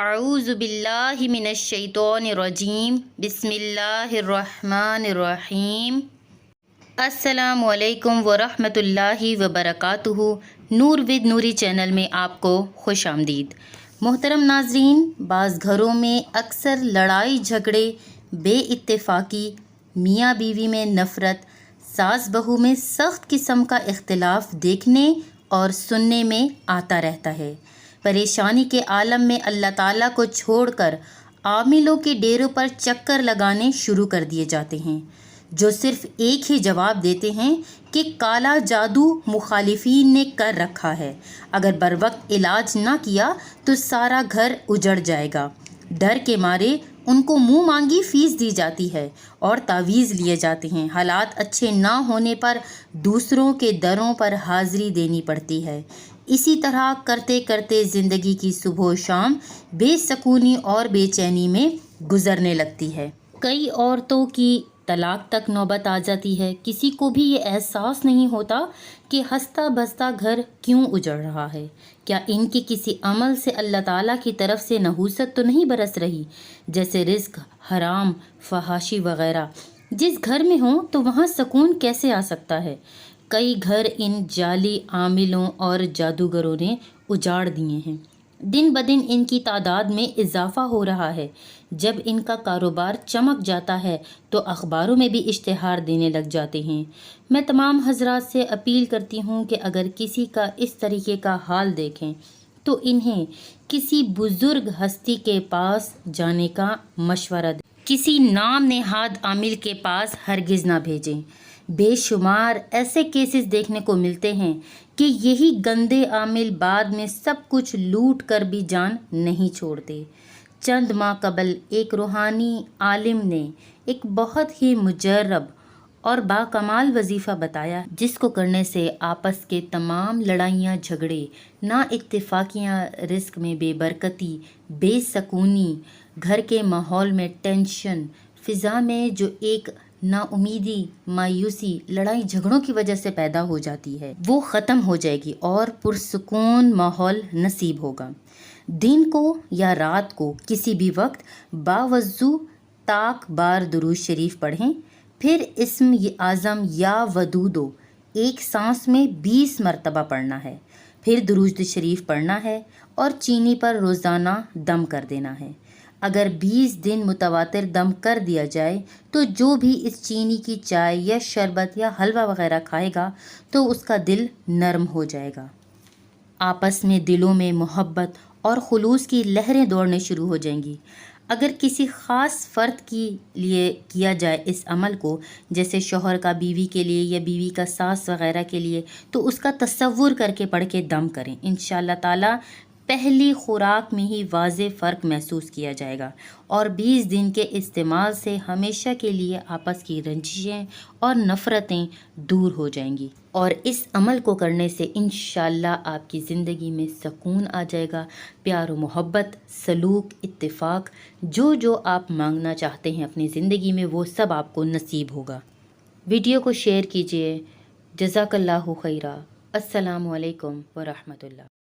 اعوذ باللہ من الشیطان الرجیم بسم اللہ الرحمن الرحیم۔ السلام علیکم ورحمۃ اللہ وبرکاتہ۔ نور ود نوری چینل میں آپ کو خوش آمدید۔ محترم ناظرین، بعض گھروں میں اکثر لڑائی جھگڑے، بے اتفاقی، میاں بیوی میں نفرت، ساس بہو میں سخت قسم کا اختلاف دیکھنے اور سننے میں آتا رہتا ہے۔ پریشانی کے عالم میں اللہ تعالیٰ کو چھوڑ کر عاملوں کے ڈیروں پر چکر لگانے شروع کر دیے جاتے ہیں، جو صرف ایک ہی جواب دیتے ہیں کہ کالا جادو مخالفین نے کر رکھا ہے، اگر بروقت علاج نہ کیا تو سارا گھر اجڑ جائے گا۔ ڈر کے مارے ان کو منہ مانگی فیس دی جاتی ہے اور تعویذ لیے جاتے ہیں۔ حالات اچھے نہ ہونے پر دوسروں کے دروں پر حاضری دینی پڑتی ہے۔ اسی طرح کرتے کرتے زندگی کی صبح و شام بے سکونی اور بے چینی میں گزرنے لگتی ہے۔ کئی عورتوں کی طلاق تک نوبت آ جاتی ہے۔ کسی کو بھی یہ احساس نہیں ہوتا کہ ہنستا بستا گھر کیوں اجڑ رہا ہے۔ کیا ان کے کسی عمل سے اللہ تعالیٰ کی طرف سے نحوست تو نہیں برس رہی، جیسے رزق حرام، فحاشی وغیرہ؟ جس گھر میں ہوں تو وہاں سکون کیسے آ سکتا ہے؟ کئی گھر ان جعلی عاملوں اور جادوگروں نے اجاڑ دیے ہیں۔ دن بدن ان کی تعداد میں اضافہ ہو رہا ہے۔ جب ان کا کاروبار چمک جاتا ہے تو اخباروں میں بھی اشتہار دینے لگ جاتے ہیں۔ میں تمام حضرات سے اپیل کرتی ہوں کہ اگر کسی کا اس طریقے کا حال دیکھیں تو انہیں کسی بزرگ ہستی کے پاس جانے کا مشورہ دیں۔ کسی نام نہاد عامل کے پاس ہرگز نہ بھیجیں۔ بے شمار ایسے کیسز دیکھنے کو ملتے ہیں کہ یہی گندے عامل بعد میں سب کچھ لوٹ کر بھی جان نہیں چھوڑتے۔ چند ماہ قبل ایک روحانی عالم نے ایک بہت ہی مجرب اور باکمال وظیفہ بتایا، جس کو کرنے سے آپس کے تمام لڑائیاں جھگڑے، نا اتفاقیاں، رزق میں بے برکتی، بے سکونی، گھر کے ماحول میں ٹینشن، فضا میں جو ایک نا امیدی، مایوسی، لڑائی جھگڑوں کی وجہ سے پیدا ہو جاتی ہے، وہ ختم ہو جائے گی اور پرسکون ماحول نصیب ہوگا۔ دن کو یا رات کو کسی بھی وقت باوضو طاق بار درود شریف پڑھیں، پھر اسم اعظم یا ودودو ایک سانس میں 20 مرتبہ پڑھنا ہے، پھر درود شریف پڑھنا ہے اور چینی پر روزانہ دم کر دینا ہے۔ اگر 20 دن متواتر دم کر دیا جائے تو جو بھی اس چینی کی چائے یا شربت یا حلوہ وغیرہ کھائے گا تو اس کا دل نرم ہو جائے گا۔ آپس میں دلوں میں محبت اور خلوص کی لہریں دوڑنے شروع ہو جائیں گی۔ اگر کسی خاص فرد کے لیے کیا جائے اس عمل کو، جیسے شوہر کا بیوی کے لیے یا بیوی کا ساس وغیرہ کے لیے، تو اس کا تصور کر کے پڑھ کے دم کریں۔ انشاءاللہ تعالی پہلی خوراک میں ہی واضح فرق محسوس کیا جائے گا اور 20 دن کے استعمال سے ہمیشہ کے لیے آپس کی رنجشیں اور نفرتیں دور ہو جائیں گی، اور اس عمل کو کرنے سے انشاءاللہ آپ کی زندگی میں سکون آ جائے گا۔ پیار و محبت، سلوک، اتفاق، جو آپ مانگنا چاہتے ہیں اپنی زندگی میں وہ سب آپ کو نصیب ہوگا۔ ویڈیو کو شیئر کیجیے۔ جزاک اللہ خیرہ۔ السلام علیکم ورحمۃ اللہ۔